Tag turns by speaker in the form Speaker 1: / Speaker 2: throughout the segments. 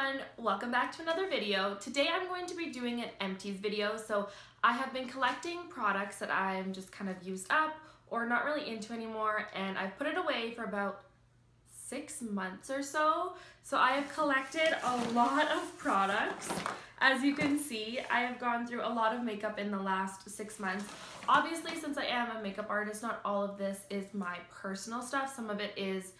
Speaker 1: everyone, welcome back to another video. Today I'm going to be doing an empties video. So I have been collecting products that I'm just kind of used up or not really into anymore, and I've put it away for about 6 months or so. So I have collected a lot of products. As you can see, I have gone through a lot of makeup in the last 6 months. Obviously, since I am a makeup artist, not all of this is my personal stuff. Some of it is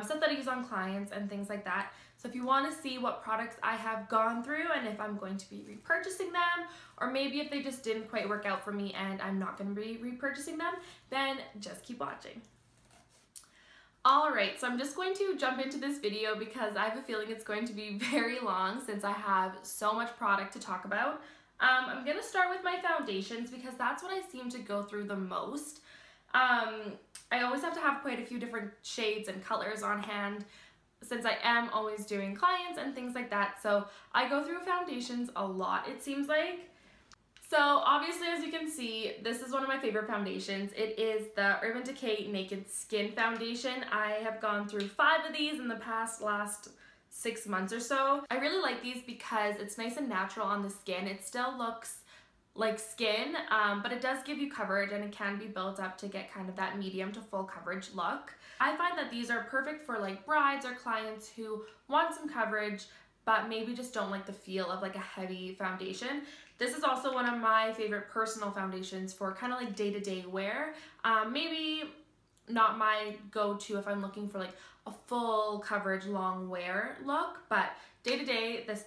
Speaker 1: stuff that I use on clients and things like that. So if you want to see what products I have gone through and if I'm going to be repurchasing them, or maybe if they just didn't quite work out for me and I'm not going to be repurchasing them, then just keep watching. Alright, so I'm just going to jump into this video because I have a feeling it's going to be very long since I have so much product to talk about. I'm going to start with my foundations because that's what I seem to go through the most. I always have to have quite a few different shades and colors on hand since I am always doing clients and things like that. So I go through foundations a lot, it seems like. So obviously, as you can see, this is one of my favorite foundations. It is the Urban Decay Naked Skin Foundation. I have gone through 5 of these in the last 6 months or so. I really like these because it's nice and natural on the skin. It still looks like skin, but it does give you coverage and it can be built up to get kind of that medium to full coverage look. I find that these are perfect for like brides or clients who want some coverage but maybe just don't like the feel of like a heavy foundation. This is also one of my favorite personal foundations for kind of like day-to-day wear. Maybe not my go-to if I'm looking for like a full coverage long wear look, but day-to-day this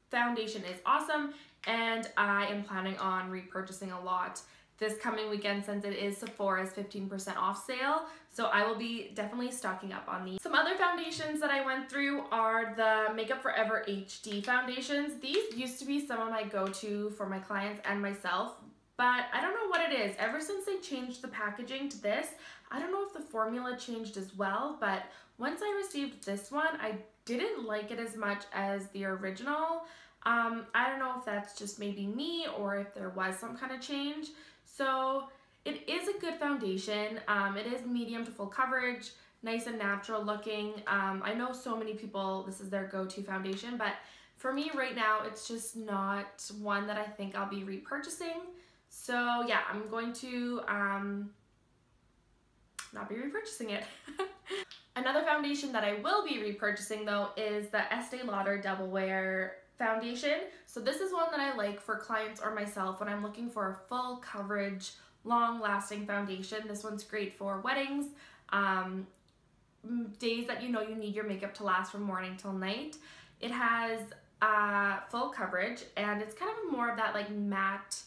Speaker 1: foundation is awesome and I am planning on repurchasing a lot this coming weekend since it is Sephora's 15% off sale, so I will be definitely stocking up on these. Some other foundations that I went through are the Makeup Forever HD foundations. These used to be some of my go-to for my clients and myself, but I don't know what it is. Ever since they changed the packaging to this, I don't know if the formula changed as well, but once I received this one, I didn't like it as much as the original. I don't know if that's just maybe me or if there was some kind of change. So it is a good foundation. It is medium to full coverage, nice and natural looking. I know so many people, this is their go-to foundation, but for me right now, it's just not one that I think I'll be repurchasing. So yeah, I'm going to not be repurchasing it. Another foundation that I will be repurchasing though is the Estee Lauder Double Wear foundation. So this is one that I like for clients or myself when I'm looking for a full coverage, long lasting foundation. This one's great for weddings, days that you know you need your makeup to last from morning till night. It has full coverage and it's kind of more of that like matte,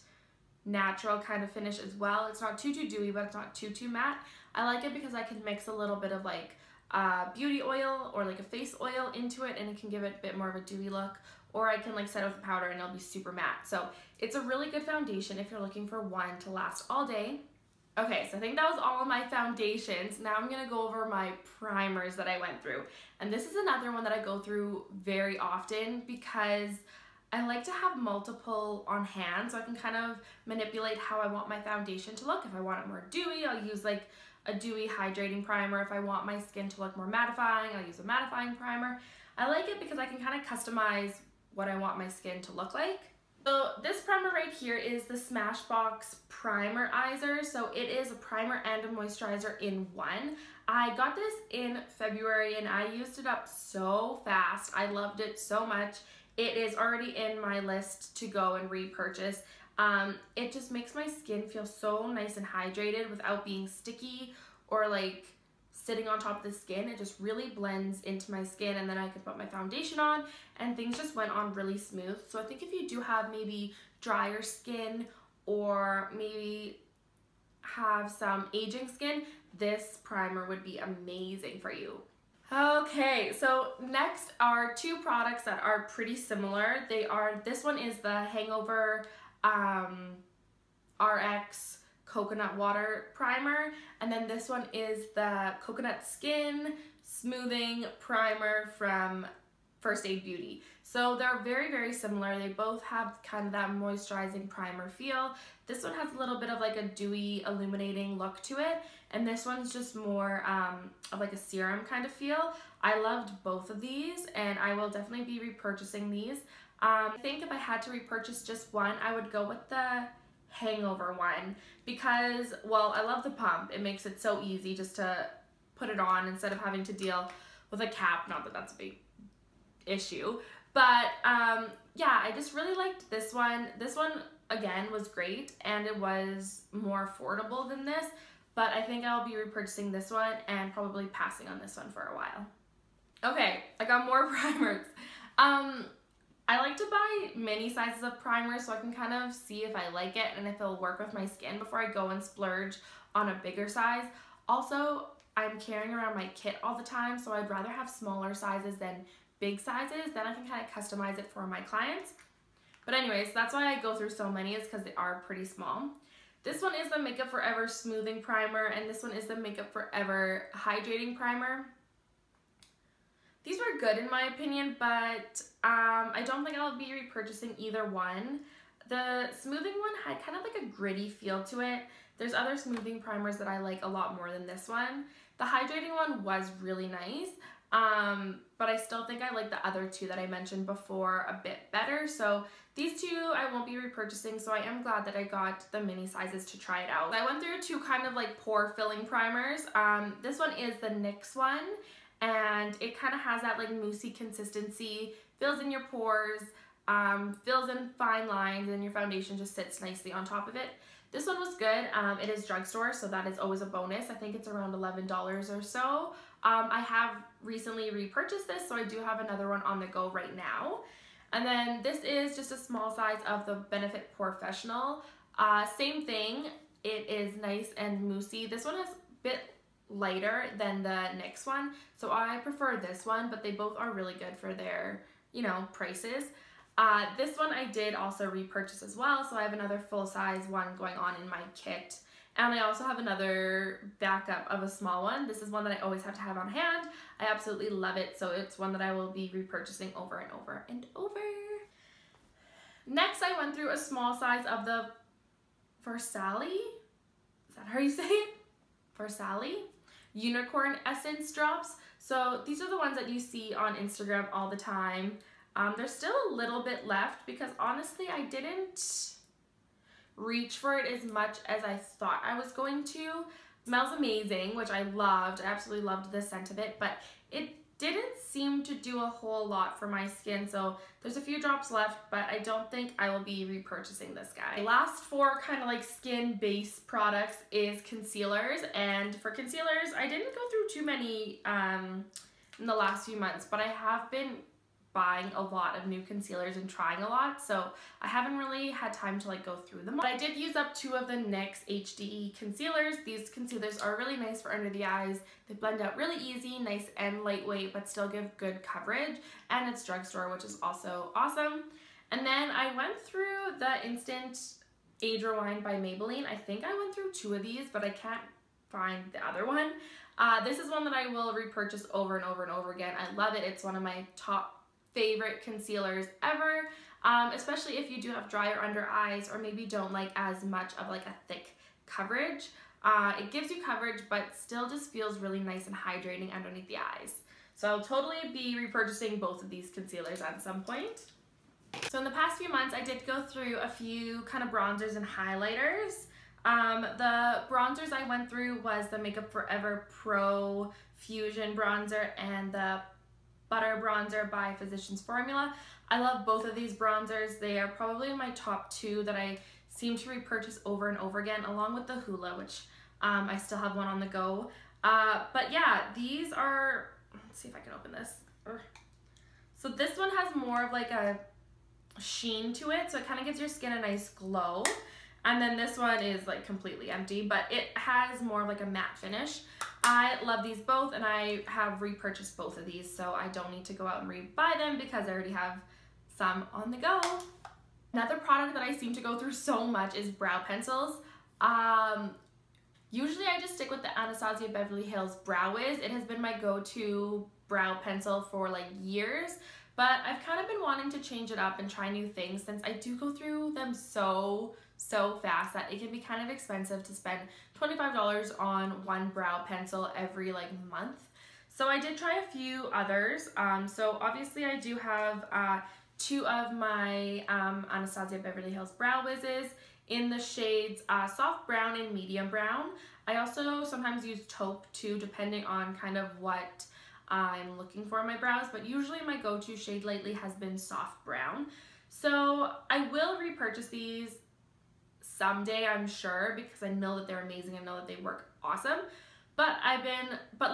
Speaker 1: natural kind of finish as well. It's not too dewy, but it's not too matte. I like it because I can mix a little bit of like beauty oil or like a face oil into it and it can give it a bit more of a dewy look, or I can like set it with powder and it'll be super matte. So it's a really good foundation if you're looking for one to last all day. Okay, so I think that was all of my foundations. Now I'm gonna go over my primers that I went through. And this is another one that I go through very often because I like to have multiple on hand so I can kind of manipulate how I want my foundation to look. If I want it more dewy, I'll use like a dewy hydrating primer. If I want my skin to look more mattifying, I'll use a mattifying primer. I like it because I can kind of customize what I want my skin to look like. So this primer right here is the Smashbox Primerizer. So it is a primer and a moisturizer in one. I got this in February and I used it up so fast. I loved it so much. It is already in my list to go and repurchase. It just makes my skin feel so nice and hydrated without being sticky or like sitting on top of the skin. It just really blends into my skin and then I could put my foundation on and things just went on really smooth. So I think if you do have maybe drier skin or maybe have some aging skin, this primer would be amazing for you. Okay, so next are 2 products that are pretty similar. This one is the Hangover RX Coconut Water Primer, and then this one is the Coconut Skin Smoothing Primer from First Aid Beauty. So they're very, very similar. They both have kind of that moisturizing primer feel. This one has a little bit of like a dewy, illuminating look to it, and this one's just more of like a serum kind of feel. I loved both of these, and I will definitely be repurchasing these. I think if I had to repurchase just one, I would go with the Hangover one because, well, I love the pump. It makes it so easy just to put it on instead of having to deal with a cap. Not that that's a big issue, but yeah, I just really liked this one. This one again was great, and it was more affordable than this, but I think I'll be repurchasing this one and probably passing on this one for a while. Okay, I got more primers. I like to buy mini sizes of primers so I can kind of see if I like it and if it'll work with my skin before I go and splurge on a bigger size. Also, I'm carrying around my kit all the time, so I'd rather have smaller sizes than big sizes. Then I can kind of customize it for my clients. But anyways, that's why I go through so many, is because they are pretty small. This one is the Makeup Forever Smoothing Primer, and this one is the Makeup Forever Hydrating Primer. These were good in my opinion, but I don't think I'll be repurchasing either one. The smoothing one had kind of like a gritty feel to it. There's other smoothing primers that I like a lot more than this one. The hydrating one was really nice, but I still think I like the other two that I mentioned before a bit better. So these two I won't be repurchasing, so I am glad that I got the mini sizes to try it out. I went through two kind of like pore filling primers. This one is the NYX one, and it kind of has that like moussey consistency, fills in your pores, fills in fine lines, and your foundation just sits nicely on top of it. This one was good. It is drugstore, so that is always a bonus. I think it's around $11 or so. I have recently repurchased this, so I do have another one on the go right now. And then this is just a small size of the Benefit Professional. Same thing, it is nice and moussey. This one is a bit lighter than the NYX one, so I prefer this one, but they both are really good for their, you know, prices. This one I did also repurchase as well, so I have another full-size one going on in my kit. And I also have another backup of a small one. This is one that I always have to have on hand. I absolutely love it, so it's one that I will be repurchasing over and over and over. Next, I went through a small size of the Versali, is that how you say it? Versali Unicorn Essence Drops. So these are the ones that you see on Instagram all the time. There's still a little bit left because honestly I didn't reach for it as much as I thought I was going to. It smells amazing, which I loved. I absolutely loved the scent of it, but it didn't seem to do a whole lot for my skin, so there's a few drops left, but I don't think I will be repurchasing this guy. The last four kind of like skin base products is concealers, and for concealers I didn't go through too many in the last few months, but I have been buying a lot of new concealers and trying a lot, so I haven't really had time to like go through them. But I did use up two of the NYX HDE concealers. These concealers are really nice for under the eyes. They blend out really easy, nice and lightweight, but still give good coverage, and it's drugstore, which is also awesome. And then I went through the Instant Age Rewind by Maybelline. I think I went through two of these, but I can't find the other one. This is one that I will repurchase over and over and over again. I love it. It's one of my top favorite concealers ever, especially if you do have drier under eyes or maybe don't like as much of like a thick coverage. It gives you coverage but still just feels really nice and hydrating underneath the eyes. So I'll totally be repurchasing both of these concealers at some point. So in the past few months I did go through a few kind of bronzers and highlighters. The bronzers I went through was the Makeup Forever Pro Fusion Bronzer and the Butter Bronzer by Physicians Formula. I love both of these bronzers. They are probably my top two that I seem to repurchase over and over again, along with the Hoola, which I still have one on the go. But yeah, these are, let's see if I can open this. So this one has more of like a sheen to it, so it kind of gives your skin a nice glow. And then this one is like completely empty, but it has more of like a matte finish. I love these both, and I have repurchased both of these, so I don't need to go out and re-buy them because I already have some on the go. Another product that I seem to go through so much is brow pencils. Usually I just stick with the Anastasia Beverly Hills Brow Wiz. It has been my go-to brow pencil for like years, but I've kind of been wanting to change it up and try new things since I do go through them so fast that it can be kind of expensive to spend $25 on one brow pencil every like month. So I did try a few others. So obviously I do have two of my Anastasia Beverly Hills Brow Wizzes in the shades soft brown and medium brown. I also sometimes use taupe too, depending on kind of what I'm looking for in my brows, but usually my go-to shade lately has been soft brown. So I will repurchase these someday, I'm sure, because I know that they're amazing. I know that they work awesome. But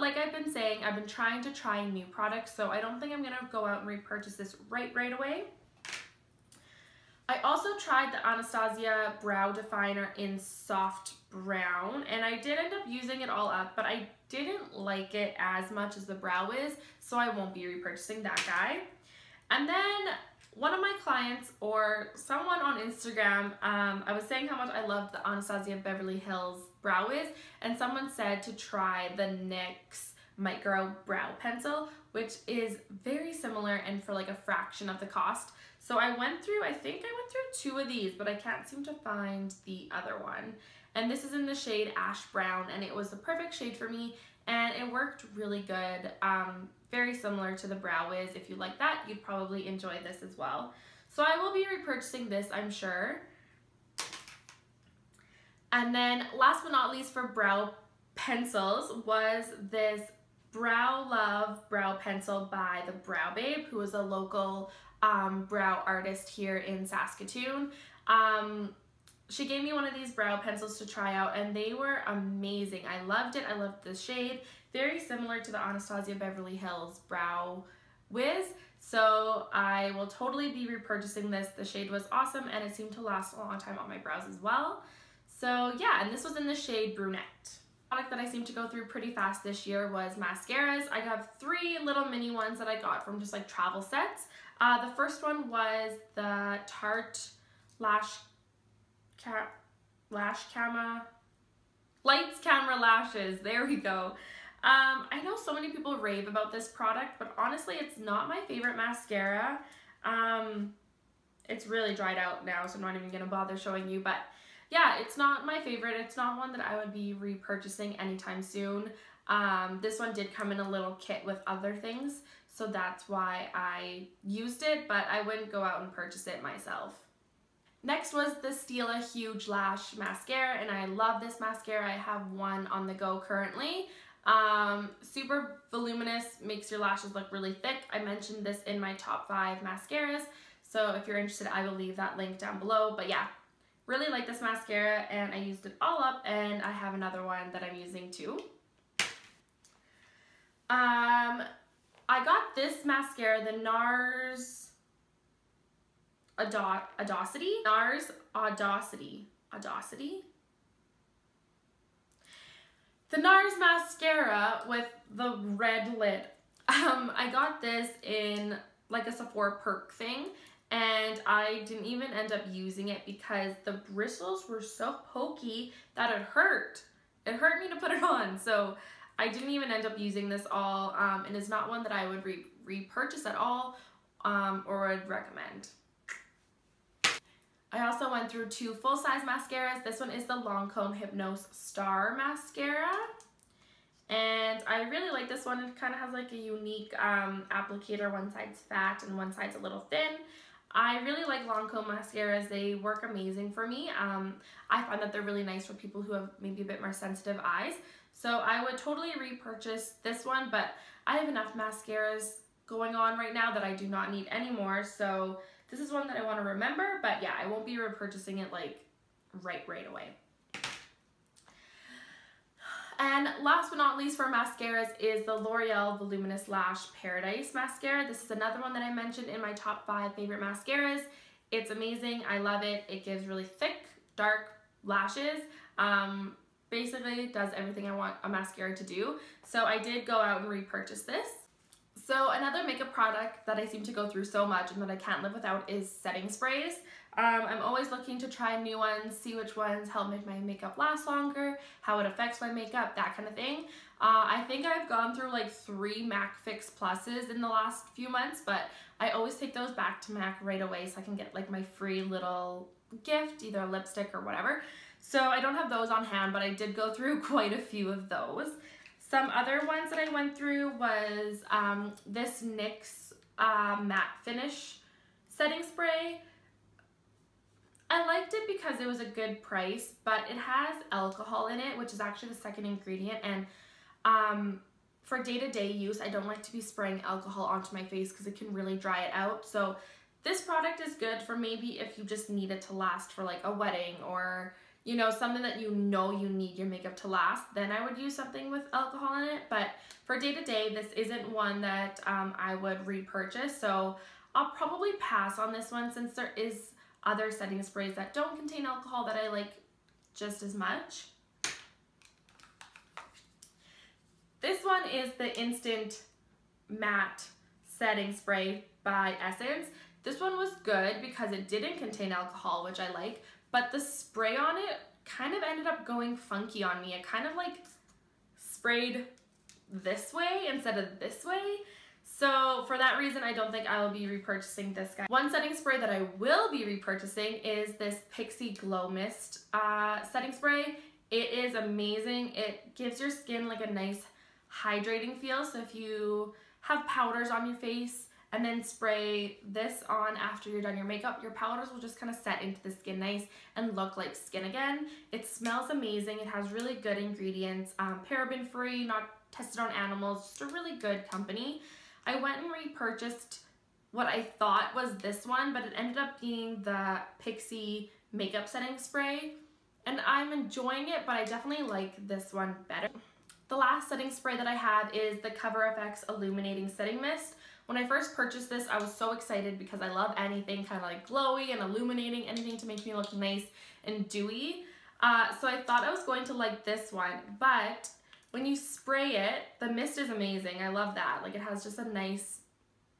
Speaker 1: like I've been saying, I've been trying to try new products, so I don't think I'm gonna go out and repurchase this right away. I also tried the Anastasia Brow Definer in soft brown, and I did end up using it all up, but I didn't like it as much as the Brow Wiz, so I won't be repurchasing that guy. And then one of my clients or someone on Instagram, I was saying how much I loved the Anastasia Beverly Hills Brow Wiz, and someone said to try the NYX Micro Brow Pencil, which is very similar and for like a fraction of the cost. So I think I went through two of these, but I can't seem to find the other one. And this is in the shade Ash Brown, and it was the perfect shade for me, and it worked really good. Very similar to the Brow Wiz. If you like that, you'd probably enjoy this as well. So I will be repurchasing this, I'm sure. And then last but not least for brow pencils was this Brow Love brow pencil by the Brow Babe, who is a local brow artist here in Saskatoon. She gave me one of these brow pencils to try out, and they were amazing. I loved it. I loved the shade. Very similar to the Anastasia Beverly Hills Brow Wiz. So I will totally be repurchasing this. The shade was awesome, and it seemed to last a long time on my brows as well. So yeah, and this was in the shade Brunette. Product that I seemed to go through pretty fast this year was mascaras. I have three little mini ones that I got from just like travel sets. The first one was the Tarte Lights Camera Lashes. There we go. I know so many people rave about this product, but honestly, it's not my favorite mascara. It's really dried out now, so I'm not even gonna bother showing you, but yeah, it's not my favorite. It's not one that I would be repurchasing anytime soon. This one did come in a little kit with other things, so that's why I used it, but I wouldn't go out and purchase it myself. Next was the Stila Huge Lash Mascara, and I love this mascara. I have one on the go currently. Super voluminous, makes your lashes look really thick. I mentioned this in my top 5 mascaras, so if you're interested, I will leave that link down below. But yeah, really like this mascara, and I used it all up, and I have another one that I'm using too. I got this mascara, the NARS Audacity. NARS Audacity. The NARS mascara with the red lid. I got this in like a Sephora perk thing, and I didn't even end up using it because the bristles were so pokey that it hurt. It hurt me to put it on, so I didn't even end up using this all, and it's not one that I would repurchase at all or would recommend. I also went through 2 full-size mascaras. This one is the Lancome Hypnose Star Mascara, and I really like this one. It kind of has like a unique applicator. One side's fat and one side's a little thin. I really like Lancome mascaras. They work amazing for me. I find that they're really nice for people who have maybe a bit more sensitive eyes. So I would totally repurchase this one, but I have enough mascaras going on right now that I do not need anymore. So this is one that I want to remember, but yeah, I won't be repurchasing it like right away. And last but not least for mascaras is the L'Oreal Voluminous Lash Paradise Mascara. This is another one that I mentioned in my top 5 favorite mascaras. It's amazing. I love it. It gives really thick, dark lashes. Basically, it does everything I want a mascara to do. So I did go out and repurchase this. So another makeup product that I seem to go through so much and that I can't live without is setting sprays. I'm always looking to try new ones, see which ones help make my makeup last longer, how it affects my makeup, that kind of thing. I think I've gone through like 3 MAC Fix Pluses in the last few months, but I always take those back to MAC right away so I can get like my free little gift, either a lipstick or whatever. So I don't have those on hand, but I did go through quite a few of those. Some other ones that I went through was this NYX matte finish setting spray. I liked it because it was a good price, but it has alcohol in it, which is actually the second ingredient, and for day-to-day use, I don't like to be spraying alcohol onto my face because it can really dry it out. So this product is good for maybe if you just need it to last for like a wedding or, you know, something that you know you need your makeup to last, then I would use something with alcohol in it. But for day-to-day, this isn't one that I would repurchase, so I'll probably pass on this one since there is other setting sprays that don't contain alcohol that I like just as much. This one is the Instant Matte Setting Spray by Essence. This one was good because it didn't contain alcohol, which I like, but the spray on it kind of ended up going funky on me. It kind of like sprayed this way instead of this way. So for that reason, I don't think I will be repurchasing this guy. One setting spray that I will be repurchasing is this Pixie Glow Mist setting spray. It is amazing. It gives your skin like a nice hydrating feel. So if you have powders on your face and then spray this on after you're done your makeup, your powders will just kind of set into the skin nice and look like skin again. It smells amazing. It has really good ingredients, paraben free, not tested on animals, just a really good company. I went and repurchased what I thought was this one, but it ended up being the Pixie makeup setting spray, and I'm enjoying it, but I definitely like this one better. The last setting spray that I have is the Cover FX Illuminating Setting Mist. When I first purchased this, I was so excited because I love anything kind of like glowy and illuminating, anything to make me look nice and dewy. So I thought I was going to like this one, but when you spray it, the mist is amazing. I love that. Like, it has just a nice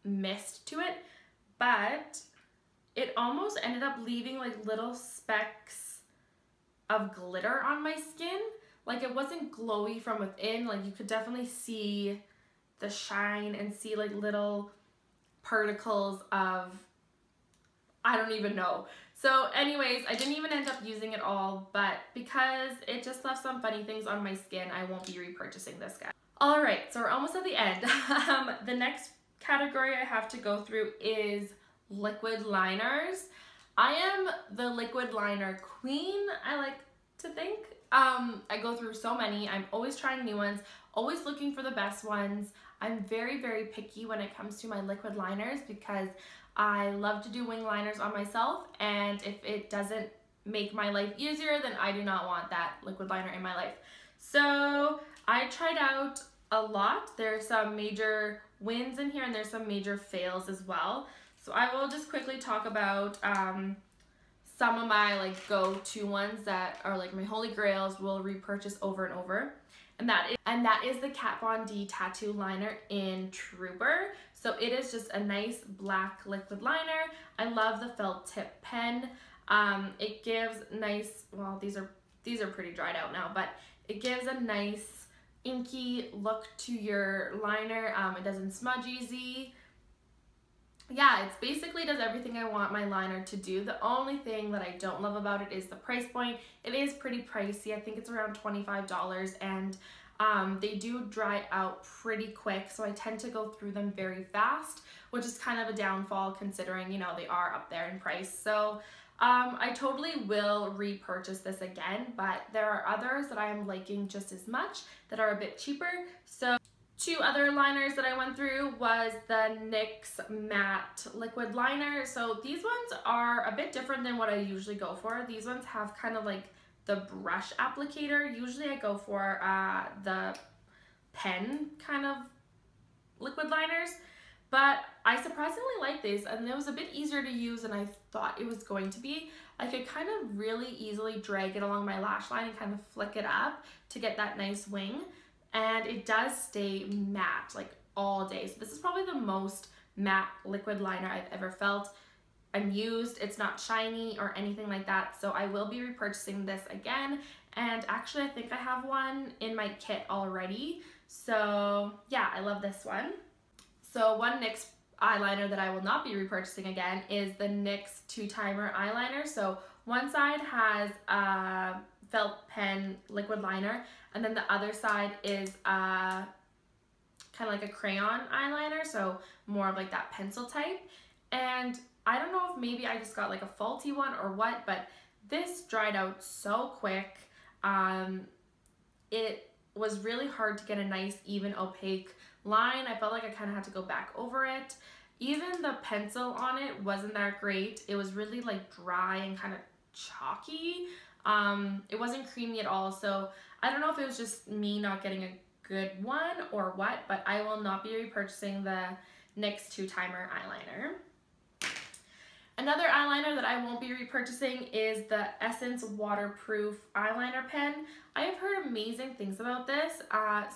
Speaker 1: mist to it, but it almost ended up leaving like little specks of glitter on my skin. Like, it wasn't glowy from within. Like, you could definitely see the shine and see like little particles of, I don't even know. So anyways, I didn't even end up using it all, but because it just left some funny things on my skin, I won't be repurchasing this guy. All right, so we're almost at the end. The next category I have to go through is liquid liners. I am the liquid liner queen, I like to think. I go through so many. I'm always trying new ones, always looking for the best ones. I'm very, very picky when it comes to my liquid liners because I love to do wing liners on myself, and if it doesn't make my life easier, then I do not want that liquid liner in my life. So I tried out a lot. There's some major wins in here and there's some major fails as well. So I will just quickly talk about some of my like go-to ones that are like my holy grails, will repurchase over and over. And that is the Kat Von D Tattoo Liner in Trooper. So it is just a nice black liquid liner. I love the felt tip pen. It gives nice, well, these are pretty dried out now, but it gives a nice inky look to your liner. It doesn't smudge easy. Yeah, it basically does everything I want my liner to do. The only thing that I don't love about it is the price point. It is pretty pricey. I think it's around $25, and they do dry out pretty quick, so I tend to go through them very fast, which is kind of a downfall considering, you know, they are up there in price. So I totally will repurchase this again, but there are others that I am liking just as much that are a bit cheaper. So two other liners that I went through was the NYX Matte Liquid Liner. So these ones are a bit different than what I usually go for. These ones have kind of like the brush applicator. Usually I go for the pen kind of liquid liners, but I surprisingly like these, and it was a bit easier to use than I thought it was going to be. I could kind of really easily drag it along my lash line and kind of flick it up to get that nice wing. And it does stay matte like all day. So this is probably the most matte liquid liner I've ever felt and used. It's not shiny or anything like that, so I will be repurchasing this again. And actually I think I have one in my kit already, so yeah, I love this one. So one NYX eyeliner that I will not be repurchasing again is the NYX 2-timer eyeliner. So one side has a felt pen liquid liner, and then the other side is kind of like a crayon eyeliner, so more of like that pencil type. And I don't know if maybe I just got like a faulty one or what, but this dried out so quick. It was really hard to get a nice even opaque line. I felt like I kind of had to go back over it. Even the pencil on it wasn't that great. It was really like dry and kind of chalky. It wasn't creamy at all, so I don't know if it was just me not getting a good one or what, but I will not be repurchasing the NYX 2-timer eyeliner. Another eyeliner that I won't be repurchasing is the Essence waterproof eyeliner pen. I have heard amazing things about this,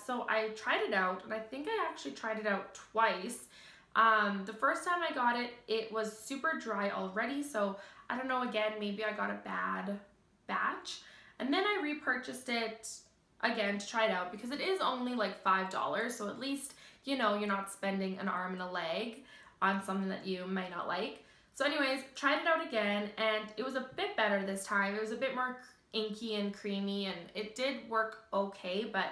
Speaker 1: so I tried it out, and I think I actually tried it out twice. The first time I got it, it was super dry already, so I don't know, again, maybe I got a bad batch. And then I repurchased it again to try it out because it is only like $5, so at least, you know, you're not spending an arm and a leg on something that you might not like. So anyways, tried it out again, and it was a bit better this time. It was a bit more inky and creamy, and it did work okay, but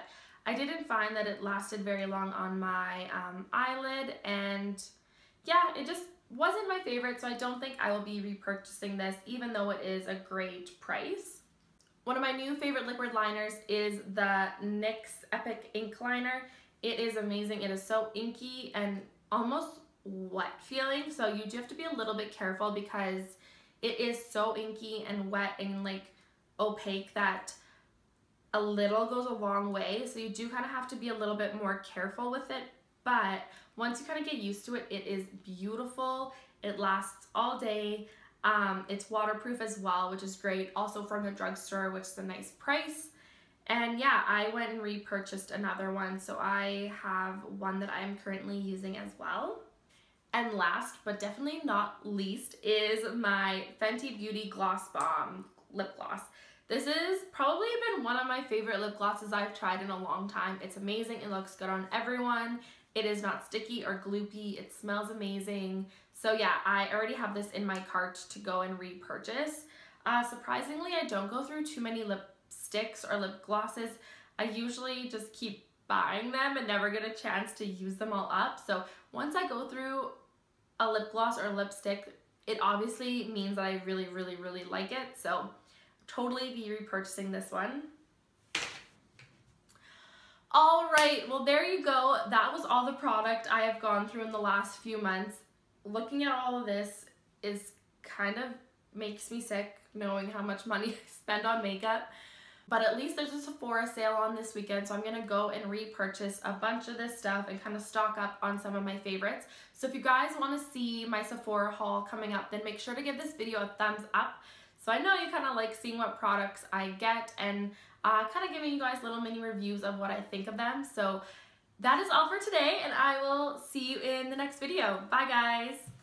Speaker 1: I didn't find that it lasted very long on my eyelid, and yeah, it just wasn't my favorite, so I don't think I will be repurchasing this, even though it is a great price. One of my new favorite liquid liners is the NYX Epic Ink Liner. It is amazing. It is so inky and almost wet feeling, so you do have to be a little bit careful because it is so inky and wet and like opaque that a little goes a long way, so you do kind of have to be a little bit more careful with it. But once you kind of get used to it, it is beautiful. It lasts all day. It's waterproof as well, which is great. Also from the drugstore, which is a nice price. And yeah, I went and repurchased another one, so I have one that I'm currently using as well. And last, but definitely not least, is my Fenty Beauty Gloss Bomb lip gloss. This has probably been one of my favorite lip glosses I've tried in a long time. It's amazing. It looks good on everyone. It is not sticky or gloopy. It smells amazing. So yeah, I already have this in my cart to go and repurchase. Surprisingly, I don't go through too many lipsticks or lip glosses. I usually just keep buying them and never get a chance to use them all up. So once I go through a lip gloss or lipstick, it obviously means that I really, really, really like it. So totally be repurchasing this one. All right, well there you go. That was all the product I have gone through in the last few months. Looking at all of this is kind of makes me sick knowing how much money I spend on makeup. But at least there's a Sephora sale on this weekend, so I'm gonna go and repurchase a bunch of this stuff and kind of stock up on some of my favorites. So if you guys want to see my Sephora haul coming up, then make sure to give this video a thumbs up. So I know you kind of like seeing what products I get and kind of giving you guys little mini reviews of what I think of them. So that is all for today, and I will see you in the next video. Bye guys!